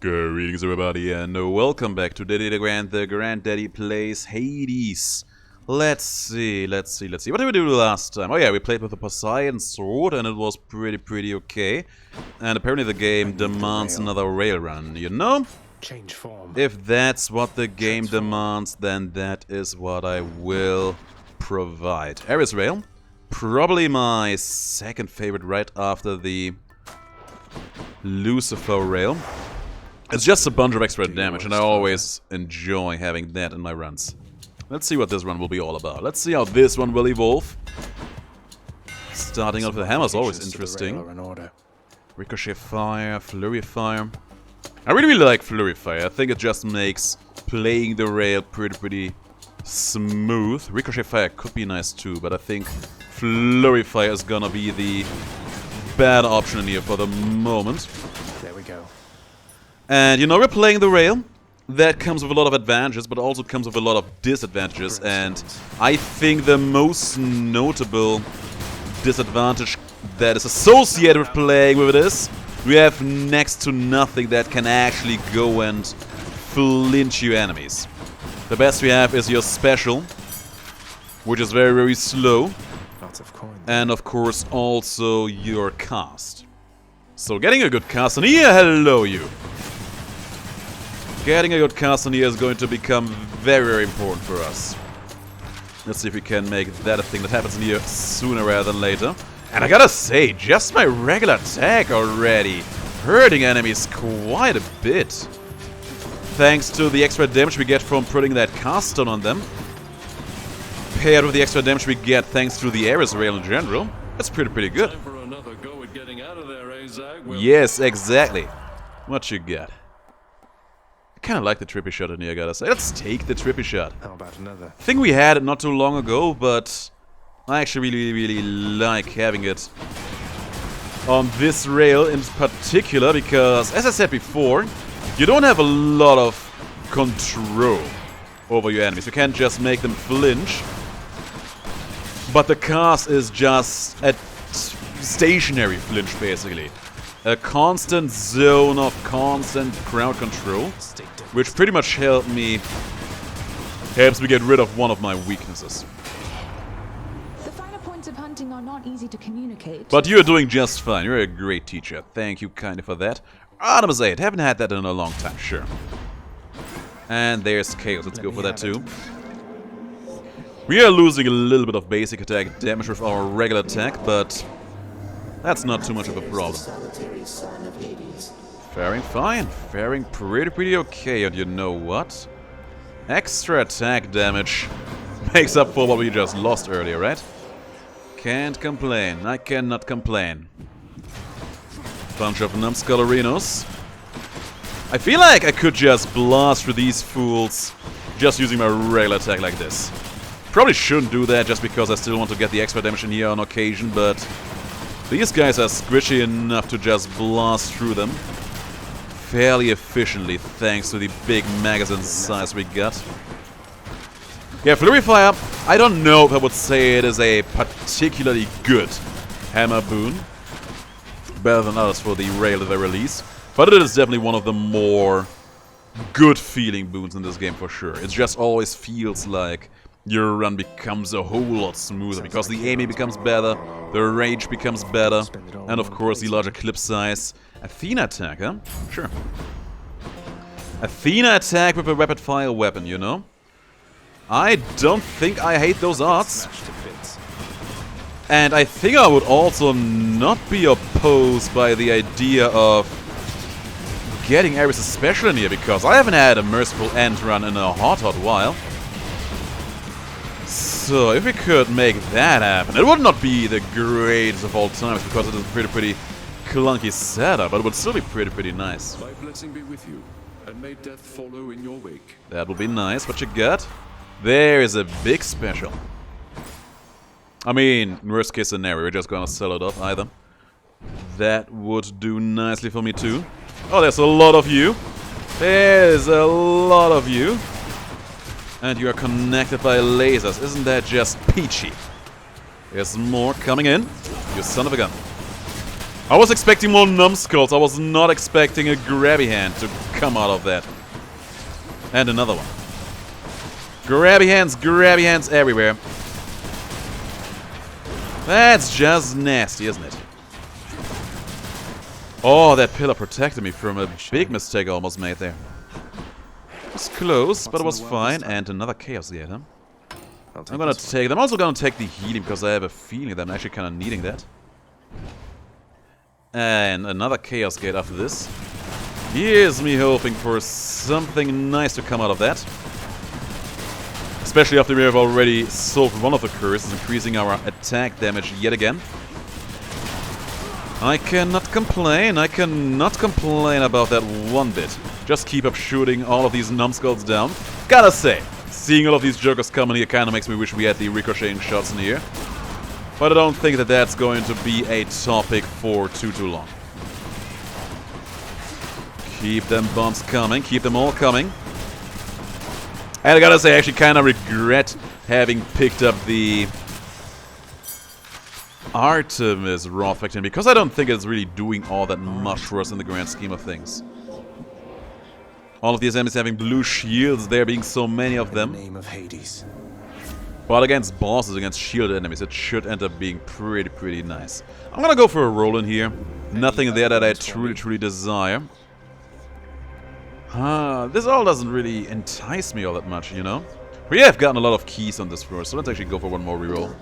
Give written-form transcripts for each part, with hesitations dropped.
Greetings everybody and welcome back to DeGrand, the Granddaddy Plays Hades. Let's see. What did we do last time? Oh yeah, we played with the Poseidon sword and it was pretty okay. And apparently the game demands another rail run, you know? Change form. If that's what the game demands, then that is what I will provide. Eris rail, probably my second favorite right after the Lucifer rail. It's just a bunch of extra damage, and I always enjoy having that in my runs. Let's see what this run will be all about. Let's see how this one will evolve. Starting off with the hammer is always interesting. Ricochet fire, flurry fire. I really like flurry fire. I think it just makes playing the rail pretty smooth. Ricochet fire could be nice too, but I think flurry fire is gonna be the bad option in here for the moment. There we go. And you know, we're playing the rail. That comes with a lot of advantages, but also comes with a lot of disadvantages. And I think the most notable disadvantage that is associated with playing with it is we have next to nothing that can actually go and flinch your enemies. The best we have is your special, which is very slow. Lots of coins. And of course also your cast. So getting a good cast on here, hello you. Getting a good cast on here is going to become very important for us. Let's see if we can make that a thing that happens in here sooner rather than later. And I gotta say, just my regular attack already hurting enemies quite a bit. Thanks to the extra damage we get from putting that cast on them. Paired with the extra damage we get thanks to the Eris rail in general. That's pretty good. Time for another go at getting out of there, eh, Zag? Yes, exactly. What you got? I kinda like the trippy shot in here, I gotta say. Let's take the trippy shot. How about another? I think we had it not too long ago, but I actually really like having it on this rail in particular, because, as I said before, you don't have a lot of control over your enemies. You can't just make them flinch, but the cast is just a stationary flinch, basically. A constant zone of constant crowd control, which pretty much helps me get rid of one of my weaknesses. The finer points of hunting are not easy to communicate. But you're doing just fine. You're a great teacher. Thank you kindly for that. Artemis 8. Haven't had that in a long time, sure. And there's Chaos. Let's go for that too. We are losing a little bit of basic attack damage with our regular attack, but that's not too much of a problem. Faring fine. Faring pretty okay. And you know what? Extra attack damage makes up for what we just lost earlier, right? Can't complain. I cannot complain. Bunch of numbskullerinos. I feel like I could just blast through these fools just using my regular attack like this. Probably shouldn't do that just because I still want to get the extra damage in here on occasion, but these guys are squishy enough to just blast through them fairly efficiently thanks to the big magazine size we got. Yeah, Flurry Fire, I don't know if I would say it is a particularly good hammer boon. Better than others for the rail that they release. But it is definitely one of the more good feeling boons in this game for sure. It just always feels like your run becomes a whole lot smoother because the aiming becomes better, the range becomes better, and of course the larger clip size. Athena attack, huh? Sure. Athena attack with a rapid fire weapon, you know? I don't think I hate those odds. And I think I would also not be opposed by the idea of getting Eris' special in here, because I haven't had a merciful end run in a hot while. So if we could make that happen, it would not be the greatest of all times because it is a pretty clunky setup, but it would still be pretty nice. My blessing be with you, and may death follow in your wake. That would be nice. What you got? There is a big special. I mean, worst case scenario, we're just gonna sell it off either. That would do nicely for me too. Oh, there's a lot of you. There's a lot of you. And you are connected by lasers. Isn't that just peachy? There's more coming in. You son of a gun. I was expecting more numbskulls. I was not expecting a grabby hand to come out of that. And another one. Grabby hands everywhere. That's just nasty, isn't it? Oh, that pillar protected me from a big mistake I almost made there. It was close, but it was fine. And another Chaos Gate, huh? I'm gonna take... I'm also gonna take the healing, because I have a feeling that I'm actually kind of needing that. And another Chaos Gate after this. Here's me hoping for something nice to come out of that. Especially after we have already solved one of the curses, increasing our attack damage yet again. I cannot complain. I cannot complain about that one bit. Just keep up shooting all of these numbskulls down. Gotta say, seeing all of these jokers come in here kind of makes me wish we had the ricocheting shots in here. But I don't think that that's going to be a topic for too long. Keep them bombs coming. Keep them all coming. And I gotta say, I actually kind of regret having picked up the Artemis Wrath Faction, because I don't think it's really doing all that much for us in the grand scheme of things. All of these enemies having blue shields, there being so many of them. Name of Hades. But against bosses, against shielded enemies, it should end up being pretty nice. I'm gonna go for a roll in here. Nothing there that I truly desire. This all doesn't really entice me all that much, you know? We have gotten a lot of keys on this floor, so let's actually go for one more reroll.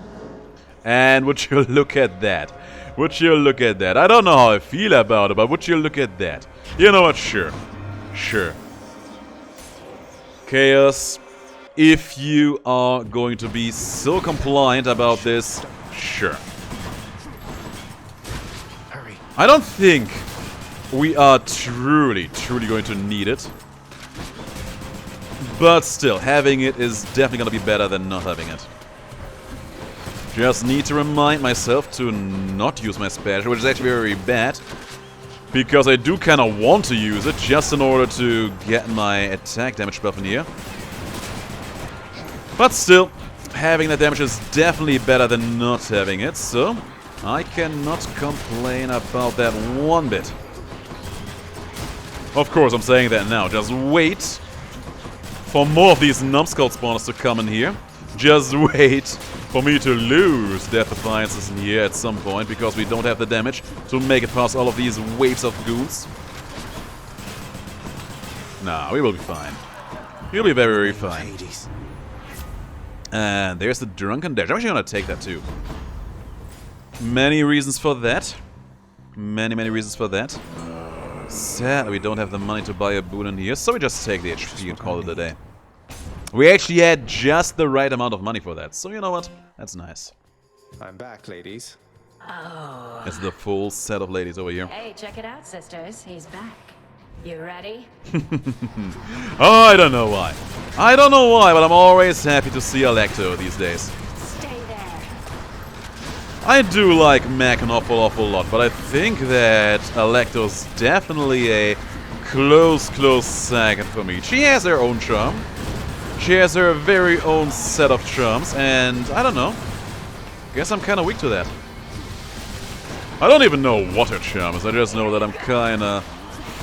And would you look at that? Would you look at that? I don't know how I feel about it, but would you look at that? You know what? Sure. Sure. Chaos, if you are going to be so compliant about this, sure. Hurry. I don't think we are truly going to need it. But still, having it is definitely going to be better than not having it. Just need to remind myself to not use my special, which is actually very bad. Because I do kind of want to use it, just in order to get my attack damage buff in here. But still, having that damage is definitely better than not having it, so I cannot complain about that one bit. Of course, I'm saying that now. Just wait for more of these numbskull spawners to come in here. Just wait for me to lose Death Defiances in here at some point, because we don't have the damage to make it past all of these waves of goons. Nah, we will be fine. We'll be very fine. And there's the Drunken Dash. I'm actually gonna take that too. Many reasons for that. Many reasons for that. Sadly, we don't have the money to buy a boon in here, so we just take the HP and call it a day. We actually had just the right amount of money for that, so you know what? That's nice. I'm back, ladies. Oh. It's the full set of ladies over here. Hey, check it out, sisters. He's back. You ready? Oh, I don't know why. I don't know why, but I'm always happy to see Alecto these days. Stay there. I do like Mac an awful lot, but I think that Alecto's definitely a close second for me. She has her own charm. She has her very own set of charms, and I don't know. Guess I'm kind of weak to that. I don't even know what her charm is, I just know that I'm kind of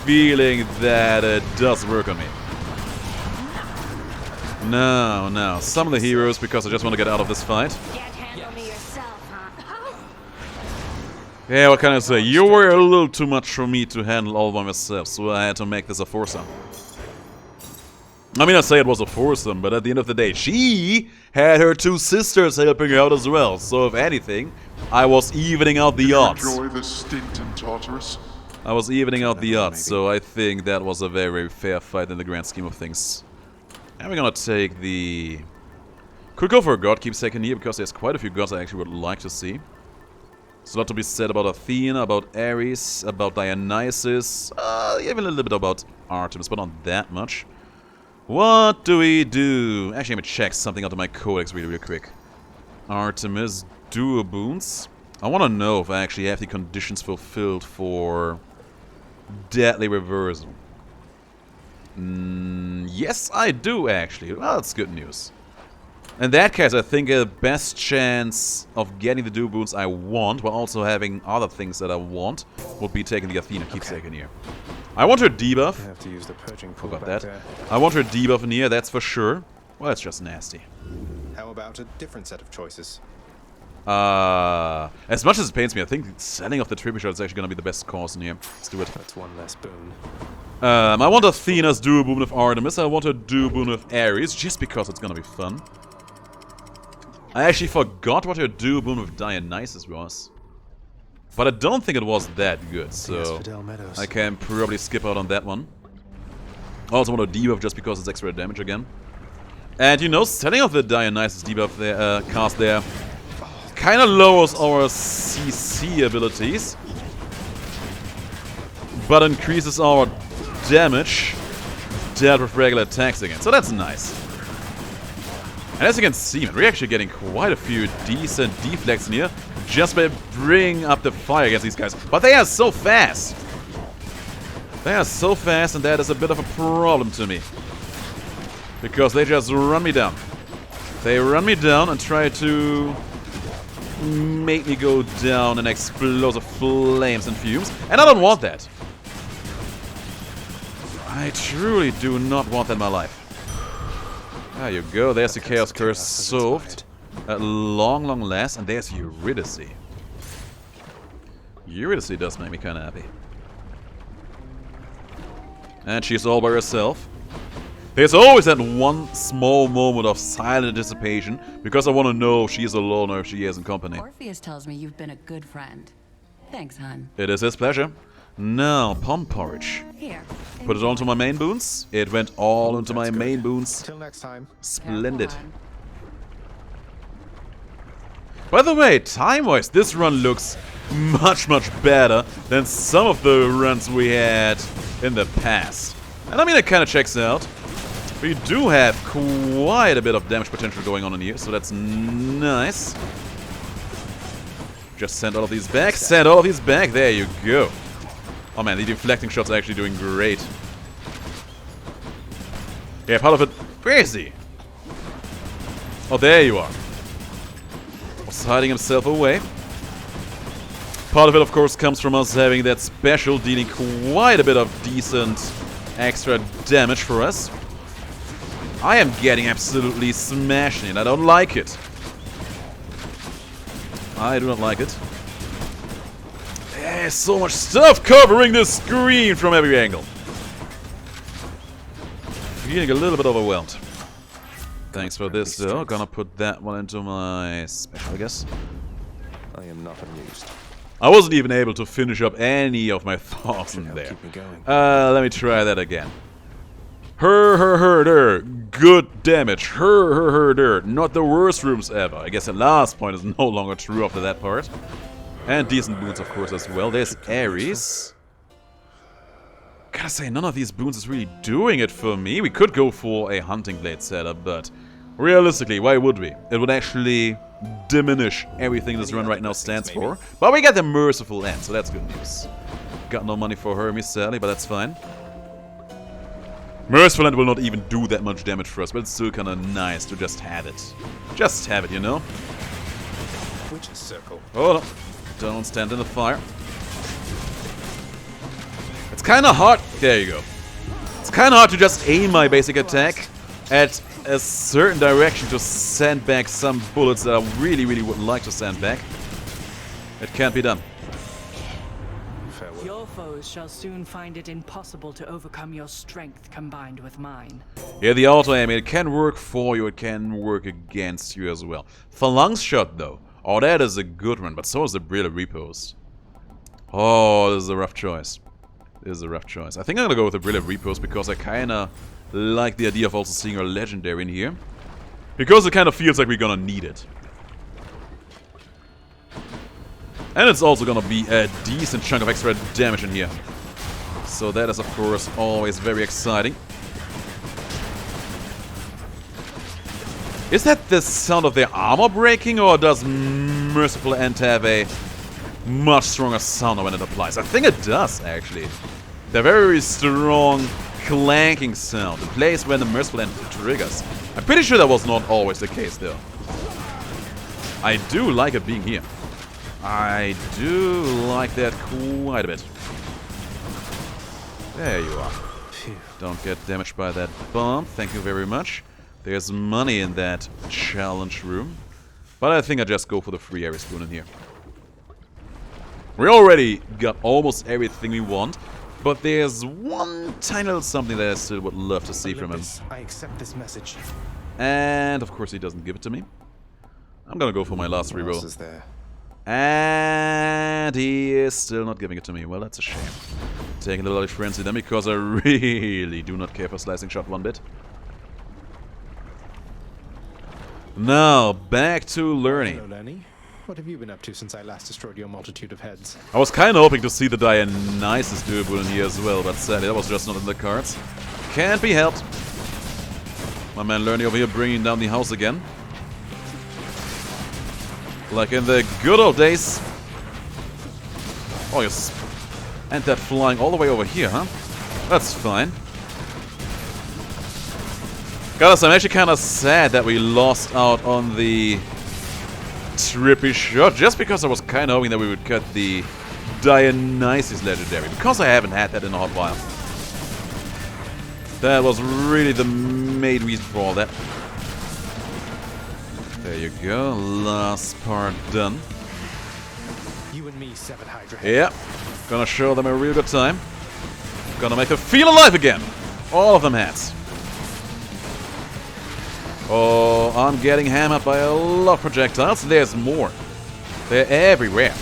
feeling that it does work on me. No, some of the heroes, because I just want to get out of this fight. Can't handle me yourself, huh? Yeah, what can I say? You were a little too much for me to handle all by myself, so I had to make this a foursome. I mean, I say it was a foursome, but at the end of the day, she had her two sisters helping her out as well. So if anything, I was evening out the odds. Enjoy the stint in Tartarus? I was evening out the odds, so I think that was a very fair fight in the grand scheme of things. And we're gonna take the... Could go for a god keepsake here, because there's quite a few gods I actually would like to see. There's a lot to be said about Athena, about Eris, about Dionysus, even a little bit about Artemis, but not that much. What do we do? Actually, let me check something out of my codex really quick. Artemis, duo boons. I want to know if I actually have the conditions fulfilled for Deadly Reversal. Yes, I do actually. Well, that's good news. In that case, I think the best chance of getting the dual boons I want, while also having other things that I want, would be taking the Athena keepsake in here. I want her debuff. I have to use the purging pool Forgot back that. there. I want her debuff in here, that's for sure. Well, it's just nasty. How about a different set of choices? As much as it pains me, I think selling off the tribute shot is actually going to be the best course in here. Let's do it. That's one less boon. I want Athena's dual boon of Artemis. I want her dual boon of Eris, just because it's going to be fun. I actually forgot what her dual boon of Dionysus was. But I don't think it was that good, so ASPHODEL Meadows. I can probably skip out on that one. I also want a debuff just because it's extra damage again. And you know, setting off the Dionysus debuff there, cast there kind of lowers our CC abilities, but increases our damage dealt with regular attacks again. So that's nice. And as you can see, man, we're actually getting quite a few decent deflects in here just by bringing up the fire against these guys. But they are so fast. They are so fast, and that is a bit of a problem to me. Because they just run me down. They run me down and try to make me go down in explosive flames and fumes. And I don't want that. I truly do not want that in my life. There you go, there's the Chaos Curse solved. At long last, and there's Eurydice. Eurydice does make me kinda happy. And she's all by herself. There's always that one small moment of silent anticipation, because I want to know if she's alone or if she is in company. Orpheus tells me you've been a good friend. Thanks, hon. It is his pleasure. Now, Pom Porridge. Here. Put it onto my main boons. It went all into my main boons. Till next time. Splendid. Careful, hon. By the way, time-wise, this run looks much better than some of the runs we had in the past. And I mean, it kind of checks out. We do have quite a bit of damage potential going on in here, so that's nice. Just send all of these back. Send all of these back. There you go. Oh man, the deflecting shots are actually doing great. Yeah, part of it. Where is he? Oh, there you are. Was hiding himself away. Part of it, of course, comes from us having that special, dealing quite a bit of decent extra damage for us. I am getting absolutely smashed in. I don't like it. I do not like it. There's so much stuff covering the screen from every angle. Feeling a little bit overwhelmed. Thanks for this, though. Gonna put that one into my special, I guess. I am not amused. I wasn't even able to finish up any of my thoughts in there. Keep me going. Let me try that again. Der. Good damage. Der. Not the worst rooms ever. I guess the last point is no longer true after that part. And decent boons, of course, as well. There's Eris. Gotta say, none of these boons is really doing it for me. We could go for a hunting blade setup, but realistically, why would we? It would actually diminish everything this run right now stands for. But we got the merciful end, so that's good news. Got no money for her, Miss Sally, but that's fine. Merciful End will not even do that much damage for us, but it's still kinda nice to just have it. Just have it, you know? Witch's circle. Hold on. Don't stand in the fire. It's kinda hard. There you go. It's kinda hard to just aim my basic attack at a certain direction to send back some bullets that I really would like to send back. It can't be done. Farewell. Your foes shall soon find it impossible to overcome your strength combined with mine. Yeah, the auto-aim, it can work for you, it can work against you as well. Phalanx shot, though. Oh, that is a good one, but so is the Brilliant Repost. Oh, this is a rough choice. This is a rough choice. I think I'm gonna go with the Brilliant Repost because I kinda like the idea of also seeing our Legendary in here. Because it kind of feels like we're gonna need it. And it's also gonna be a decent chunk of extra damage in here. So that is, of course, always very exciting. Is that the sound of their armor breaking, or does Merciful End have a much stronger sound when it applies? I think it does, actually. They're very strong clanking sound, the place where the merciful end triggers. I'm pretty sure that was not always the case, though. I do like it being here. I do like that quite a bit. There you are. Don't get damaged by that bomb. Thank you very much. There's money in that challenge room. But I think I just go for the free Eris spoon in here. We already got almost everything we want. But there's one tiny little something that I still would love to see from him. I accept this message. And of course he doesn't give it to me. I'm gonna go for my last What reroll. else is there? And he is still not giving it to me. Well, that's a shame. Taking a little frenzy then because I really do not care for slicing shot one bit. Now, back to learning. Hello, Lenny. What have you been up to since I last destroyed your multitude of heads? I was kind of hoping to see the Dionysus doable in here as well, but sadly that was just not in the cards. Can't be helped. My man Lerny over here bringing down the house again. Like in the good old days. Oh, yes. And that flying all the way over here, huh? That's fine. Guys, I'm actually kind of sad that we lost out on the trippy shot, just because I was kind of hoping that we would cut the Dionysus legendary, because I haven't had that in a hot while. That was really the main reason for all that. There you go, last part done. You and me, Seven Hydra. Yeah, gonna show them a real good time. Gonna make them feel alive again. All of them hats. Oh, I'm getting hammered by a lot of projectiles. There's more. They're everywhere.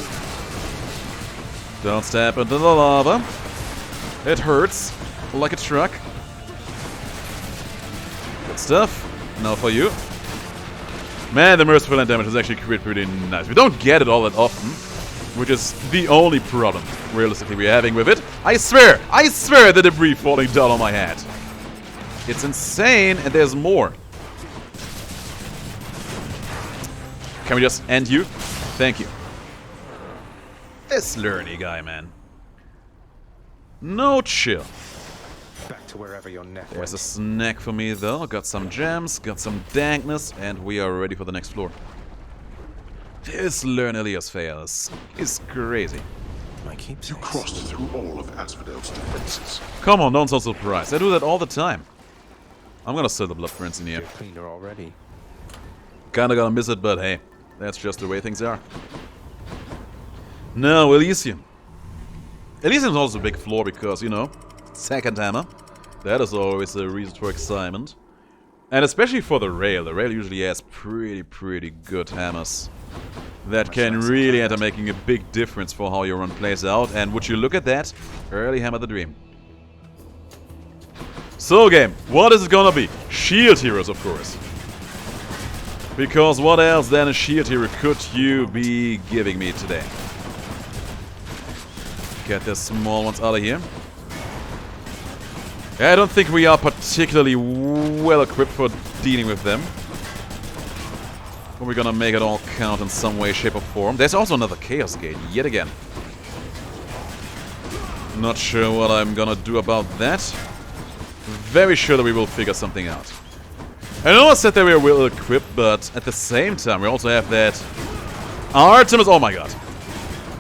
Don't step into the lava. It hurts like a truck. Good stuff. Now for you. Man, the merciful end damage is actually pretty nice. We don't get it all that often, which is the only problem, realistically, we're having with it. I swear the debris falling down on my head. It's insane, and there's more. Can we just end you? Thank you. This Lerny guy, man. No chill. Back to wherever your neck There's a went. snack for me, though. Got some gems, got some dankness, and we are ready for the next floor. This Learn Elias fails. He's crazy. My keepsakes. You crossed through all of Asphodel's defenses. Come on, don't sound surprised. I do that all the time. I'm gonna sell the blood friends in here. You're cleaner already. Kinda gonna miss it, but hey, that's just the way things are. Now, Elysium. Elysium is also a big floor because, you know, second hammer. That is always a reason for excitement. And especially for the rail. The rail usually has pretty good hammers that can really end up making a big difference for how your run plays out. And would you look at that? Early hammer the dream. So, game, what is it gonna be? Shield heroes, of course. Because what else than a shield hero could you be giving me today? Get the small ones out of here. I don't think we are particularly well equipped for dealing with them. But we're gonna make it all count in some way, shape or form. There's also another Chaos Gate, yet again. Not sure what I'm gonna do about that. Very sure that we will figure something out. I know I said that we are well equipped, but at the same time we also have that Artemis, oh my god.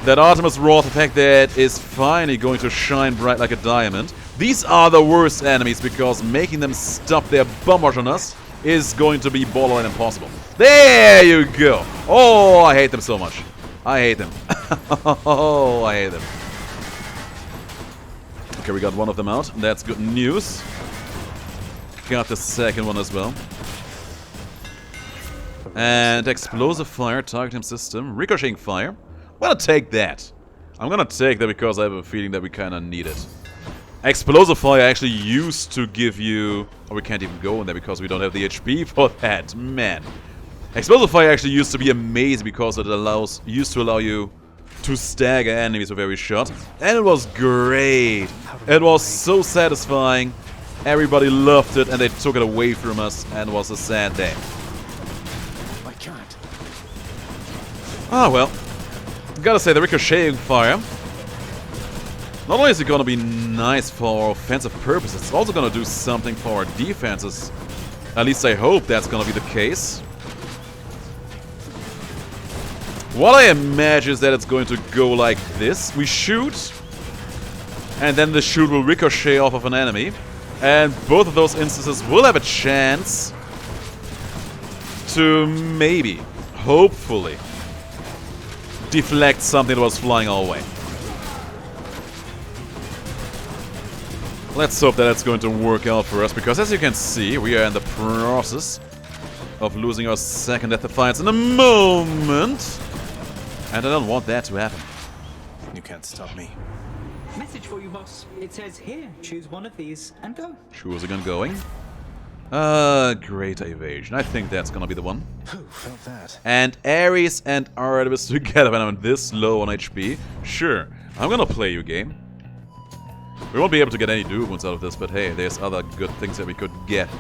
That Artemis Wrath attack that is finally going to shine bright like a diamond. These are the worst enemies because making them stop their bomb rush on us is going to be borderline impossible. There you go. Oh, I hate them so much. I hate them. Oh, I hate them. Okay, we got one of them out. That's good news. Got the second one as well. And explosive fire, targeting system, ricocheting fire. I'm gonna take that. I'm gonna take that because I have a feeling that we kinda need it. Explosive fire actually used to give you... Oh, we can't even go in there because we don't have the HP for that. Man. Explosive fire actually used to be amazing because it used to allow you to stagger enemies with every shot. And it was great. It was so satisfying. Everybody loved it and they took it away from us and it was a sad day. I can't. Ah, well. Gotta say, the ricocheting fire Not only is it gonna be nice for our offensive purposes, it's also gonna do something for our defenses. At least I hope that's gonna be the case. What I imagine is that it's going to go like this. We shoot, and then the shoot will ricochet off of an enemy. And both of those instances will have a chance to maybe, hopefully, deflect something that was flying our way. Let's hope that it's going to work out for us, because as you can see, we are in the process of losing our second Death Defiance in a moment. And I don't want that to happen. You can't stop me. Message for you, boss. It says here, choose one of these and go. Choose again going. Greater Evasion. I think that's gonna be the one. Whew, felt that. And Eris and Artemis together when I'm this low on HP. Sure, I'm gonna play you, game. We won't be able to get any dual wounds out of this, but hey, there's other good things that we could get.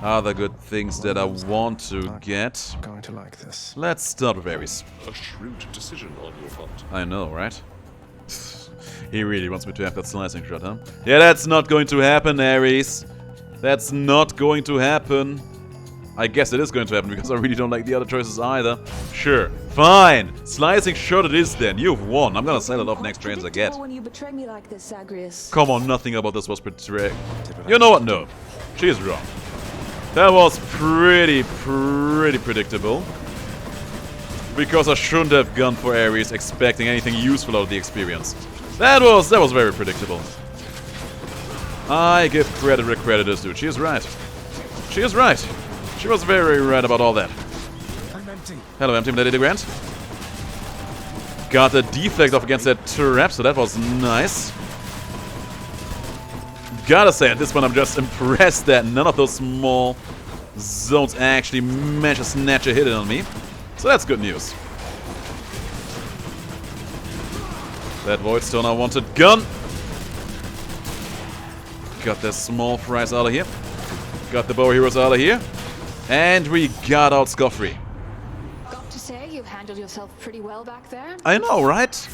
Other good things that I want to get. I'm going to like this. Let's start with Eris. A shrewd decision on your part. I know, right? He really wants me to have that slicing shot, huh? Yeah, that's not going to happen, Eris. That's not going to happen. I guess it is going to happen because I really don't like the other choices either. Sure, fine. Slicing shot it is then. You've won. I'm gonna sell it off next trains I get. When you betray me like this, Zagreus. Come on, nothing about this was betrayed. You know what? No. She is wrong. That was pretty predictable. Because I shouldn't have gone for Eris expecting anything useful out of the experience. That was very predictable. I give credit where credit is due. She is right. She is right. She was very right about all that. I'm empty. Hello, empty Lady DeGrand. Got a deflect off against that trap, so that was nice. Gotta say, at this point I'm just impressed that none of those small zones actually managed to snatch a hit in on me. So that's good news. That Voidstone I wanted gone. Got the small fries out of here. Got the bow heroes out of here. And we got out scot-free. Got to say, you've handled yourself pretty well back there. I know, right?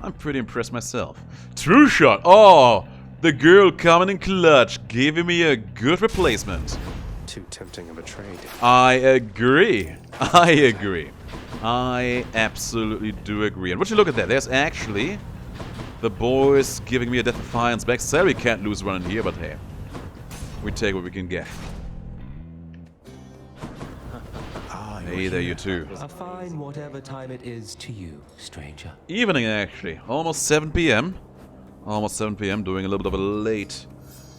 I'm pretty impressed myself. True shot. Oh, the girl coming in clutch, giving me a good replacement. Too tempting a betrayed. I agree. I agree. I absolutely do agree. And would you look at that? There's actually the boys giving me a Death Defiance back. Sorry, we can't lose one in here, but hey, we take what we can get. Hey there, you two. A fine whatever time it is to you, stranger. Evening, actually. Almost 7 p.m. Almost 7 p.m. Doing a little bit of a late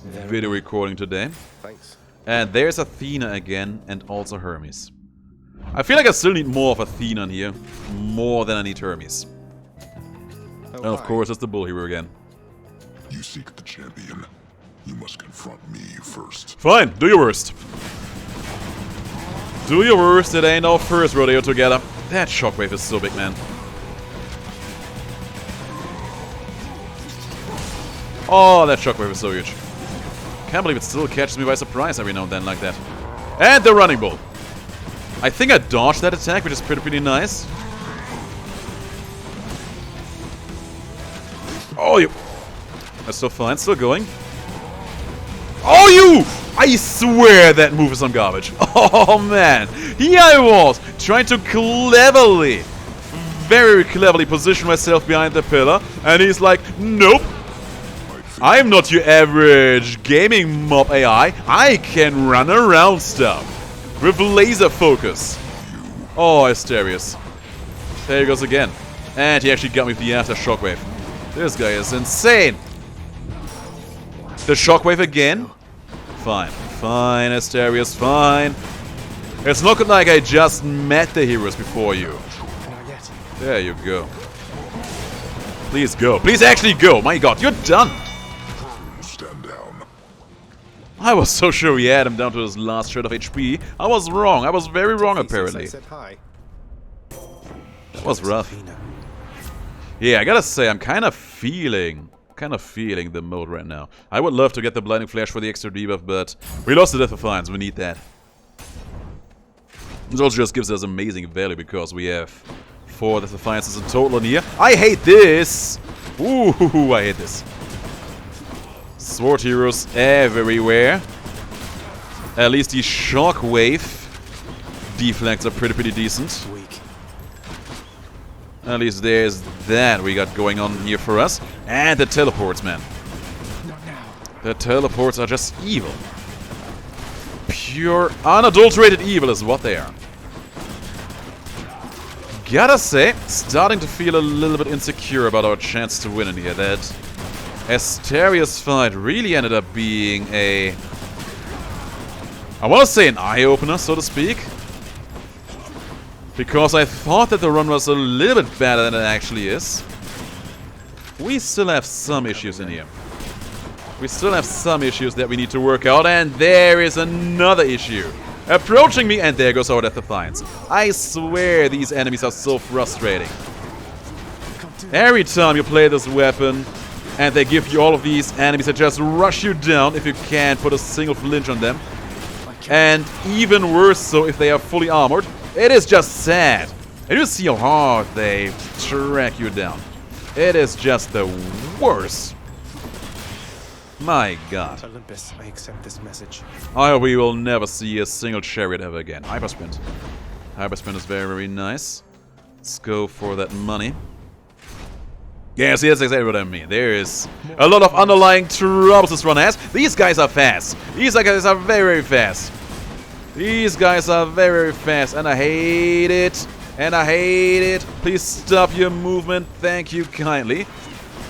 video recording today. Thanks. And there's Athena again, and also Hermes. I feel like I still need more of Athena in here. More than I need Hermes. Oh, And of course, it's the bull hero again. You seek the champion. You must confront me first. Fine, do your worst. Do your worst, it ain't our first rodeo together. That shockwave is so big, man. Oh, that shockwave is so huge. Can't believe it still catches me by surprise every now and then like that. And the running bull. I think I dodged that attack, which is pretty nice. Oh, you... That's still fine, still going. Oh, you! I swear that move is some garbage. Oh, man. Here I was, trying to cleverly, very cleverly position myself behind the pillar. And he's like, nope. I'm not your average gaming mob AI. I can run around stuff with laser focus. Oh, Asterius. There he goes again. And he actually got me with the after shockwave. This guy is insane. The shockwave again. Fine. Fine, Asterius, fine. It's not like I just met the heroes before you. Not yet. There you go. Please go. Please actually go. My god, you're done. Stand down. I was so sure he had him down to his last shred of HP. I was wrong. I was very wrong, apparently. I said hi. That was rough. Athena. Yeah, I gotta say, I'm kind of feeling the mode right now. I would love to get the Blinding Flash for the extra debuff, but we lost the Death Defiance. We need that. This also just gives us amazing value because we have 4 Death Defiances in total in here. I hate this! Ooh, I hate this. Sword heroes everywhere. At least the shockwave deflects are pretty decent. Weak. At least there's that we got going on here for us. And the teleports, man. Not now. The teleports are just evil. Pure, unadulterated evil is what they are. Gotta say, starting to feel a little bit insecure about our chance to win in here. That Asterius fight really ended up being a... I want to say an eye-opener, so to speak. Because I thought that the run was a little bit better than it actually is. We still have some issues in here. We still have some issues that we need to work out, and there is another issue approaching me, and there goes our Death Defiance. I swear these enemies are so frustrating. Every time you play this weapon, and they give you all of these enemies that just rush you down if you can't put a single flinch on them. And even worse so if they are fully armored. It is just sad. And you see how hard they track you down. It is just the worst. My god. Olympus, I accept this message. I hope we will never see a single chariot ever again. Hypersprint. Hypersprint is very nice. Let's go for that money. Yeah, see, that's exactly what I mean. There is a lot of underlying troubles this run has. These guys are fast. These guys are very fast. These guys are very fast, and I hate it. And I hate it. Please stop your movement. Thank you kindly.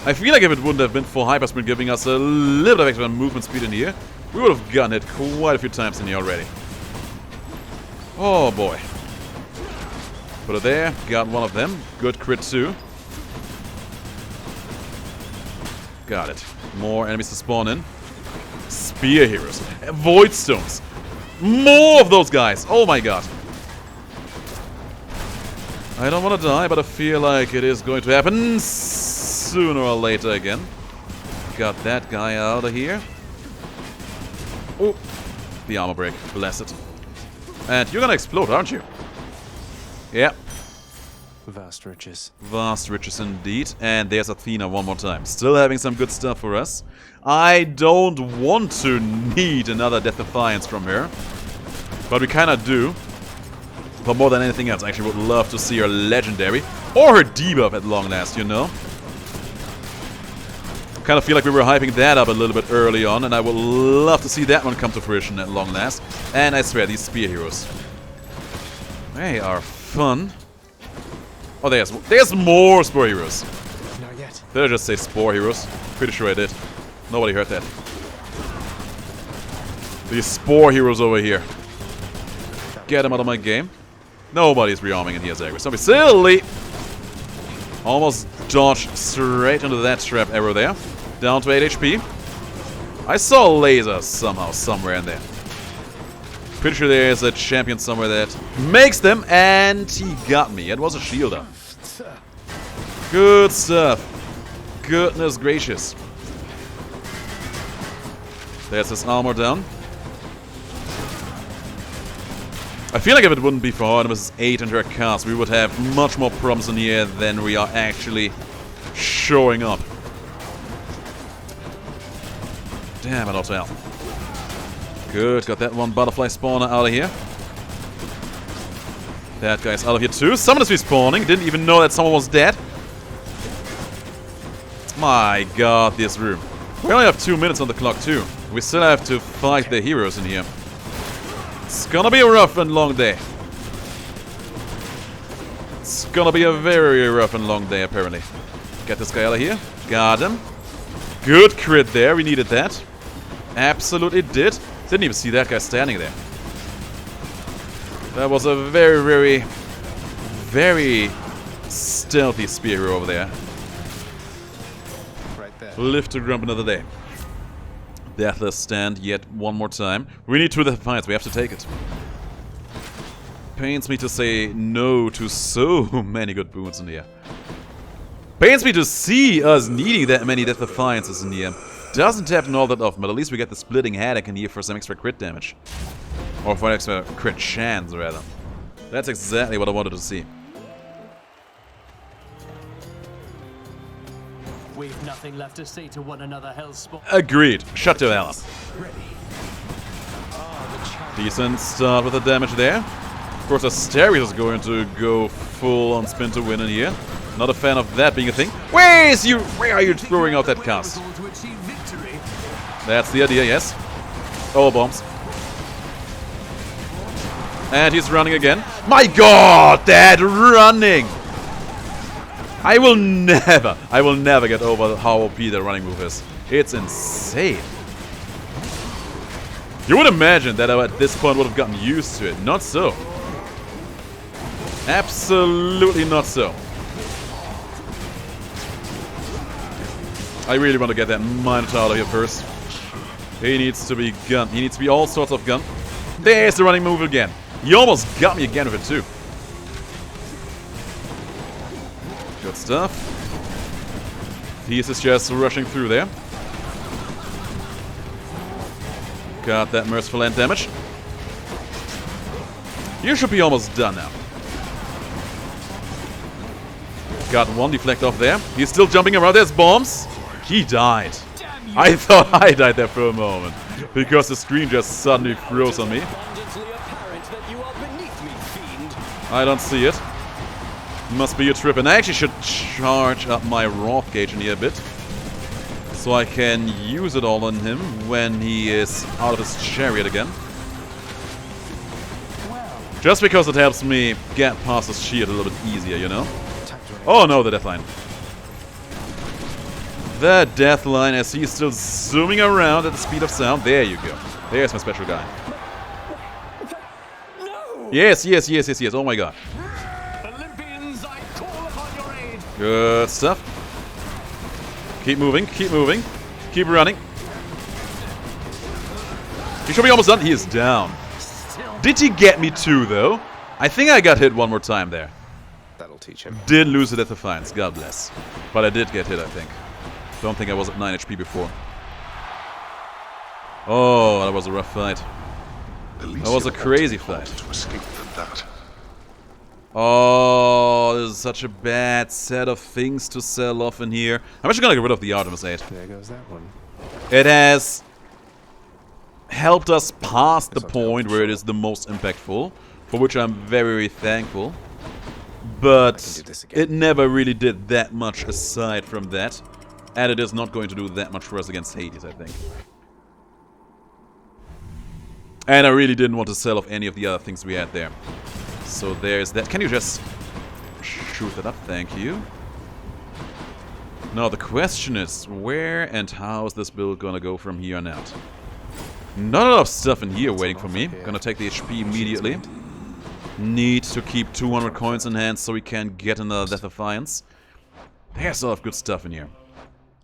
I feel like if it wouldn't have been for Hypersprint giving us a little bit of extra movement speed in here, we would have gotten it quite a few times in here already. Oh boy. Put it there. Got one of them. Good crit too. Got it. More enemies to spawn in. Spear heroes. Void stones. More of those guys. Oh my god. I don't want to die, but I feel like it is going to happen sooner or later again. Got that guy out of here. Oh, the armor break. Bless it. And you're gonna explode, aren't you? Yeah. Vast riches. Vast riches indeed. And there's Athena one more time. Still having some good stuff for us. I don't want to need another Death Defiance from her. But we kinda do. But more than anything else, I actually would love to see her legendary. Or her debuff at long last, you know? Kind of feel like we were hyping that up a little bit early on. And I would love to see that one come to fruition at long last. And I swear, these spear heroes. They are fun. Oh, there's more Spore Heroes. Not yet. Did I just say Spore Heroes? Pretty sure I did. Nobody heard that. These Spore Heroes over here. Get them out of my game. Nobody's rearming in here, Zagreus. Don't be silly! Almost dodged straight into that trap arrow there. Down to 8 HP. I saw lasers somehow, somewhere in there. Pretty sure there's a champion somewhere that makes them, and he got me. It was a shielder. Good stuff. Goodness gracious. There's his armor down. I feel like if it wouldn't be for Artemis 8 and her cast, we would have much more problems in here than we are actually showing up. Damn it, Hotel. Good, got that one butterfly spawner out of here. That guy's out of here too. Someone is respawning. Didn't even know that someone was dead. My god, this room. We only have 2 minutes on the clock too. We still have to fight the heroes in here. It's gonna be a rough and long day. It's gonna be a very rough and long day, apparently. Get this guy out of here. Got him. Good crit there. We needed that. Absolutely did. Didn't even see that guy standing there. That was a very, very stealthy spear hero over there. Right there. Live to grump another day. Deathless stand yet one more time. We need 2 Defiance. We have to take it. Pains me to say no to so many good boons in here. Pains me to see us needing that many Death Defiances in here. Doesn't happen all that often, but at least we get the splitting headache in here for some extra crit damage. Or for an extra crit chance, rather. That's exactly what I wanted to see. We've nothing left to say to one another, Hellspawn. Agreed. Shut the hell up. Decent start with the damage there. Of course, Asterius is going to go full on spin to win in here. Not a fan of that being a thing. Where are you throwing out that cast? That's the idea, yes. Oh, bombs. And he's running again. My god, that running! I will never get over how OP the running move is. It's insane. You would imagine that I at this point would have gotten used to it. Not so. Absolutely not so. I really want to get that Minotaur out of here first. He needs to be gun. He needs to be all sorts of gun. There's the running move again. He almost got me again with it too. Good stuff. He's just rushing through there. Got that merciful end damage. You should be almost done now. Got one deflect off there. He's still jumping around. There's bombs. He died. I thought I died there for a moment. Because the screen just suddenly froze on me. I don't see it. Must be a trip. And I actually should charge up my Wrath gauge in here a bit. So I can use it all on him when he is out of his chariot again. Just because it helps me get past his shield a little bit easier, you know? Oh no, the deathline. The deathline as he's still zooming around at the speed of sound. There you go. There's my special guy. Yes. Oh my god. Olympians, I call upon your aid. Good stuff. Keep moving, keep running. He should be almost done. He is down. Did he get me too, though? I think I got hit one more time there. That'll teach him. Did lose it at the Defiance, God bless. But I did get hit, I think. Don't think I was at 9 HP before. Oh, that was a rough fight. That was a crazy fight. To escape from that. Oh, this is such a bad set of things to sell off in here. I'm actually gonna get rid of the Artemis 8. There goes that one. It has helped us past the point where it is the most impactful, for which I'm very thankful. But it never really did that much aside from that. And it is not going to do that much for us against Hades, I think. And I really didn't want to sell off any of the other things we had there. So there's that. Can you just shoot that up? Thank you. Now the question is, where and how is this build gonna go from here on out? Not enough stuff in here waiting for me. Gonna take the HP immediately. Need to keep 200 coins in hand so we can get another Death Defiance. There's a lot of good stuff in here.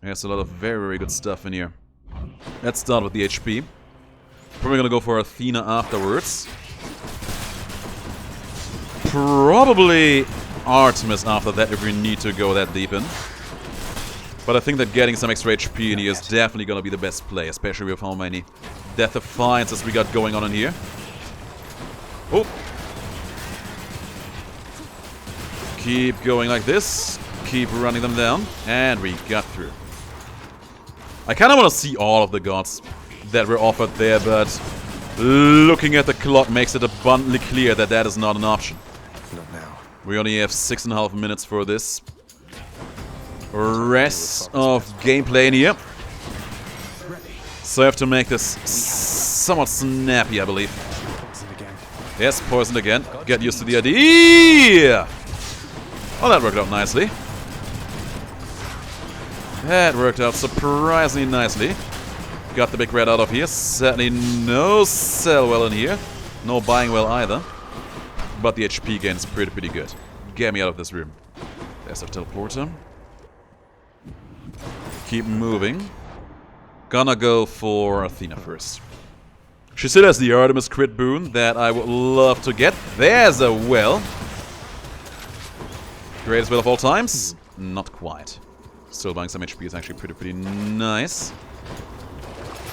There's a lot of very, very good stuff in here. Let's start with the HP. Probably gonna go for Athena afterwards. Probably Artemis after that if we need to go that deep in. But I think that getting some extra HP in here is definitely gonna be the best play, especially with how many Death Defiances we got going on in here. Oh! Keep going like this. Keep running them down. And we got through. I kinda wanna see all of the gods that were offered there, but looking at the clock makes it abundantly clear that that is not an option. Not now. We only have 6.5 minutes for this rest of gameplay in here. So I have to make this somewhat snappy, I believe. Poisoned again. Yes, poisoned again. Get used to the idea. Oh, that worked out nicely. That worked out surprisingly nicely. Got the big red out of here. Certainly no sell well in here. No buying well either. But the HP gain is pretty good. Get me out of this room. There's our teleporter. Keep moving. Gonna go for Athena first. She still has the Artemis crit boon that I would love to get. There's a well. Greatest well of all times? Not quite. Still buying some HP is actually pretty nice.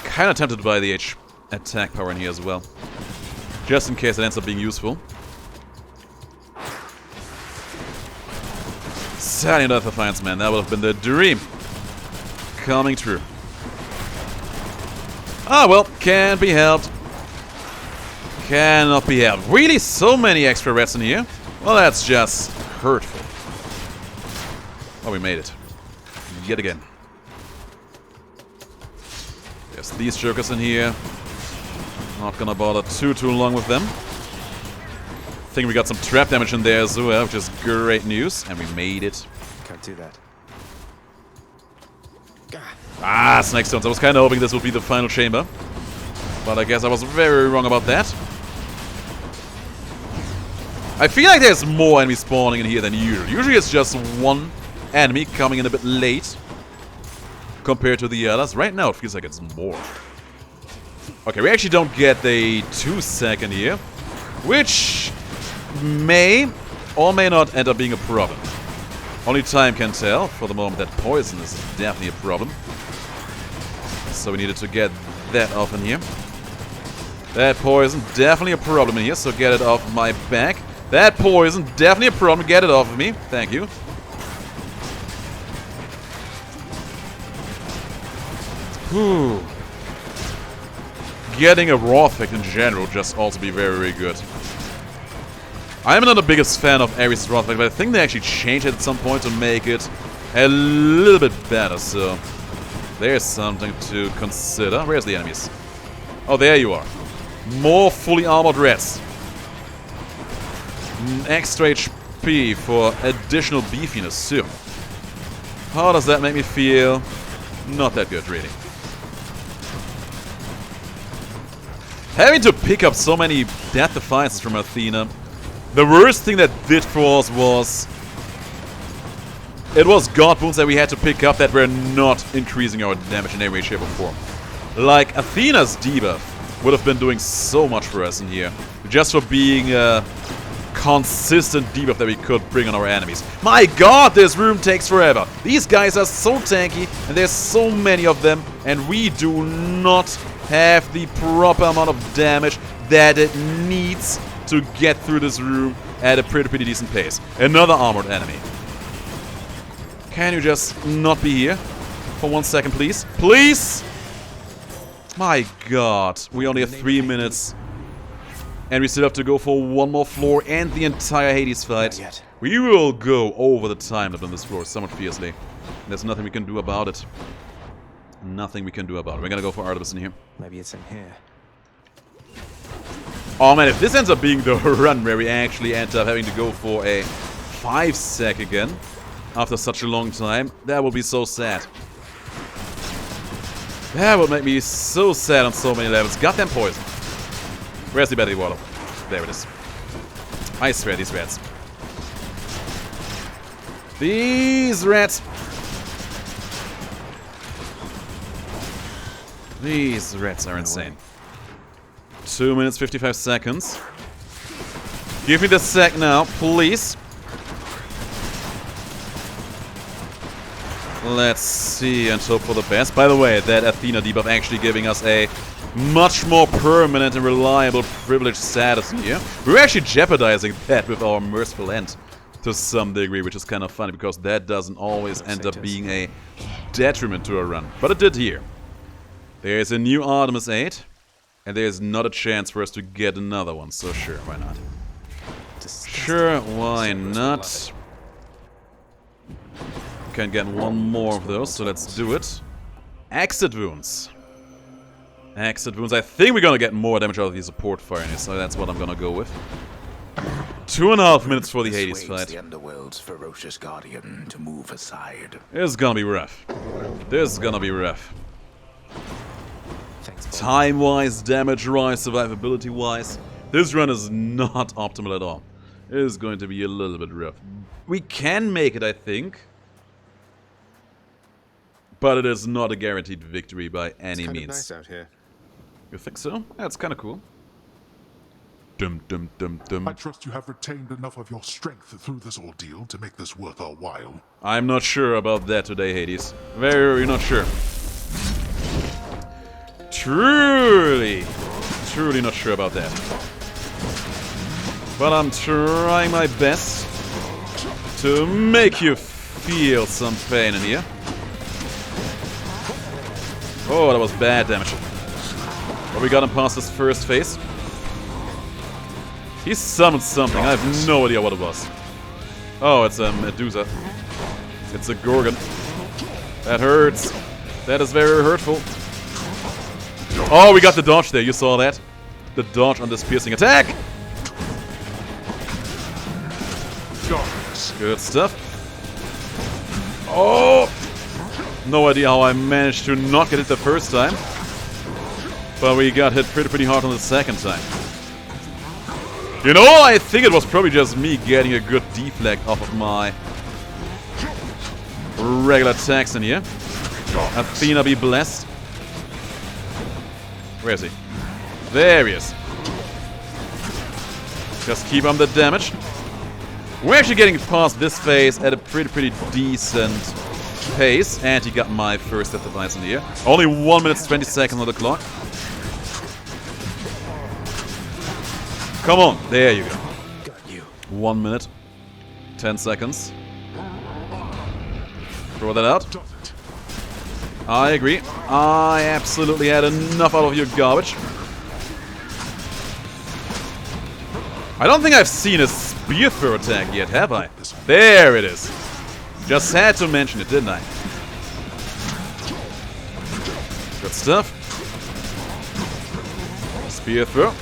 Kinda tempted by the attack power in here as well. Just in case it ends up being useful. Sadly Death Defiance, man. That would have been the dream. coming true. Ah, well, can't be helped. Cannot be helped. Really, so many extra rats in here? Well, that's just hurtful. Oh, we made it. Yet again. There's these jokers in here. Not gonna bother too long with them. I think we got some trap damage in there as well, which is great news. And we made it. Can't do that. Ah, snake stones. I was kind of hoping this would be the final chamber. But I guess I was very wrong about that. I feel like there's more enemies spawning in here than usual. Usually it's just one enemy coming in a bit late compared to the others. Right now it feels like it's more. Okay, we actually don't get the 2-second here, which may or may not end up being a problem. Only time can tell. For the moment, that poison is definitely a problem. So we needed to get that off in here. That poison, definitely a problem in here, so get it off my back. That poison, definitely a problem, get it off of me. Thank you. Whew. Getting a raw effect in general just also be very, very good. I'm not the biggest fan of Eris' raw effect, but I think they actually changed it at some point to make it a little bit better, so there's something to consider. Where's the enemies? Oh, there you are. More fully armored rats. Extra HP for additional beefiness too. How does that make me feel? Not that good, really. Having to pick up so many death defiances from Athena. The worst thing that did for us was... it was god wounds that we had to pick up that were not increasing our damage in any way, shape or form. Like Athena's debuff would have been doing so much for us in here. Just for being a consistent debuff that we could bring on our enemies. My god, this room takes forever. These guys are so tanky and there's so many of them. And we do not have the proper amount of damage that it needs to get through this room at a pretty decent pace. Another armored enemy. Can you just not be here for 1 second, please? Please? My god, we only have 3 minutes. And we still have to go for one more floor and the entire Hades fight. We will go over the time limit on this floor somewhat fiercely. There's nothing we can do about it. Nothing we can do about it. We're gonna go for Artemis in here. Maybe it's in here. Oh man, if this ends up being the run where we actually end up having to go for a 5-sec again after such a long time, that will be so sad. That would make me so sad on so many levels. Goddamn poison. Where's the battery water? There it is. I swear, these rats. These rats. These rats are insane. 2 minutes, 55 seconds. Give me the sec now, please. Let's see and hope for the best. By the way, that Athena debuff actually giving us a much more permanent and reliable privileged status here. We're actually jeopardizing that with our merciful end to some degree, which is kind of funny because that doesn't always end up being a detriment to a run. But it did here. There's a new Artemis 8, and there's not a chance for us to get another one, so sure, why not? Sure, why not? Can get one more of those, so let's do it. Exit wounds. Exit wounds. I think we're gonna get more damage out of the support fire, so that's what I'm gonna go with. 2.5 minutes for the Hades fight. The Underworld's ferocious guardian to move aside. This is gonna be rough. This is gonna be rough. Time-wise, damage-wise, survivability-wise, this run is not optimal at all. It is going to be a little bit rough. We can make it, I think. But it is not a guaranteed victory by any means. It's kind of nice out here. You think so? That's kind of cool. Dum dum dum dum. I trust you have retained enough of your strength through this ordeal to make this worth our while. I'm not sure about that today, Hades. Very not sure. Truly not sure about that. But I'm trying my best to make you feel some pain in here. Oh, that was bad damage. But we got him past his first phase. He summoned something. I have no idea what it was. Oh, it's a Medusa. It's a Gorgon. That hurts. That is very hurtful. Oh, we got the dodge there. You saw that? The dodge on this piercing attack. Good stuff. Oh! No idea how I managed to not get hit the first time. But we got hit pretty hard on the second time. You know, I think it was probably just me getting a good deflect off of my regular attacks in here. Athena be blessed. Where is he? There he is. Just keep on the damage. We're actually getting past this phase at a pretty decent pace. And he got my first death device in here. Only 1 minute 20 seconds on the clock. Come on, there you go. Got you. 1 minute, 10 seconds. Throw that out. I agree. I absolutely had enough out of your garbage. I don't think I've seen a spear throw attack yet, have I? There it is. Just had to mention it, didn't I? Good stuff. Spear throw.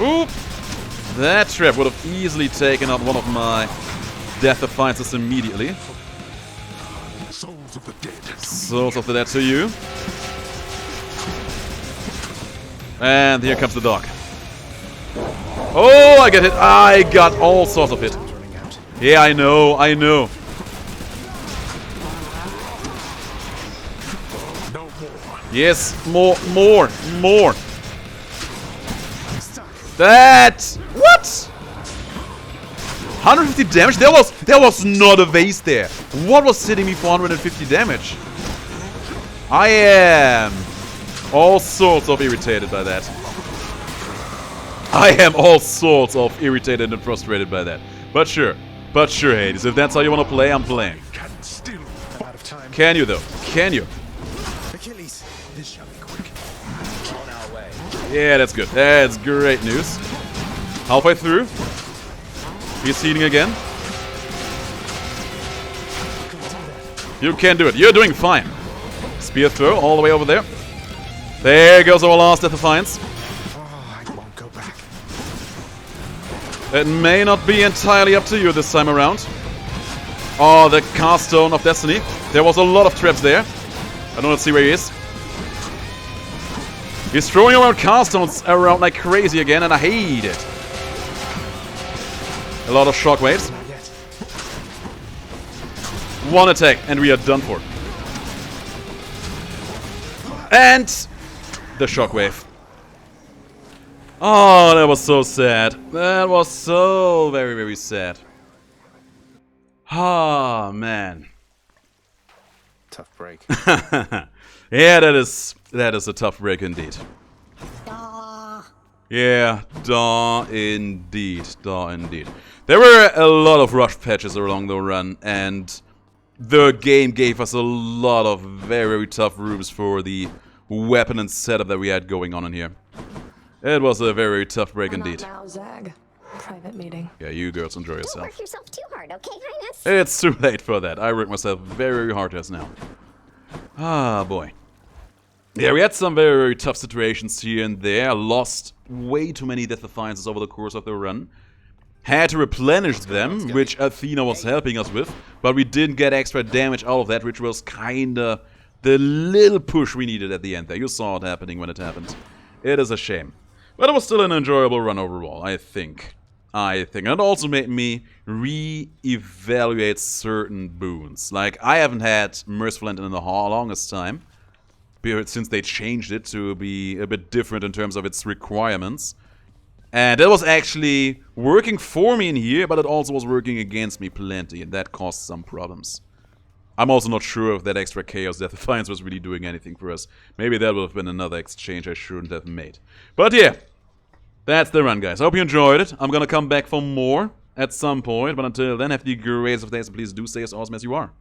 Oop! That trap would have easily taken out one of my death defiances immediately. Souls of the dead. Souls of the dead to you. And here comes the dog. Oh, I get hit. I got all sorts of hit. Yeah, I know, I know. No more. Yes, more. That... What? 150 damage? There was not a vase there. What was hitting me for 150 damage? I am all sorts of irritated by that. I am all sorts of irritated and frustrated by that. But sure, Hades, if that's how you want to play, I'm playing. Out of time. Can you though? Can you? Achilles, this shall be quick. On our way. Yeah, that's good. That's great news. Halfway through. He's healing again. You can do it. You're doing fine. Spear throw all the way over there. There goes our last Death Defiance. Oh, I won't go back. It may not be entirely up to you this time around. Oh, the Cast Stone of Destiny. There was a lot of traps there. I don't see where he is. He's throwing around Cast Stones around like crazy again, and I hate it. A lot of shockwaves. One attack, and we are done for. And the shockwave. Oh, that was so sad. That was so very sad. Ah, man. Tough break. Yeah, that is a tough break indeed. Yeah, daw indeed. There were a lot of rush patches along the run, and the game gave us a lot of very tough rooms for the weapon and setup that we had going on in here. It was a very tough break indeed. Now, Zag. Private meeting. Yeah, you girls enjoy yourself. Don't work yourself too hard, okay, Highness? It's too late for that. I work myself very hard just now. Ah, boy. Yeah, we had some very tough situations here and there. Lost way too many Death Defiances over the course of the run. Had to replenish them, which Athena was helping us with. But we didn't get extra damage out of that, which was kinda the little push we needed at the end there. You saw it happening when it happened. It is a shame. But it was still an enjoyable run overall, I think. And it also made me re-evaluate certain boons. Like, I haven't had Merciful End in the longest time, since they changed it to be a bit different in terms of its requirements. And that was actually working for me in here, but it also was working against me plenty, and that caused some problems. I'm also not sure if that extra Chaos Death Defiance was really doing anything for us. Maybe that would have been another exchange I shouldn't have made. But yeah, that's the run, guys. I hope you enjoyed it. I'm gonna come back for more at some point, but until then, have the greatest of days, and please do stay as awesome as you are.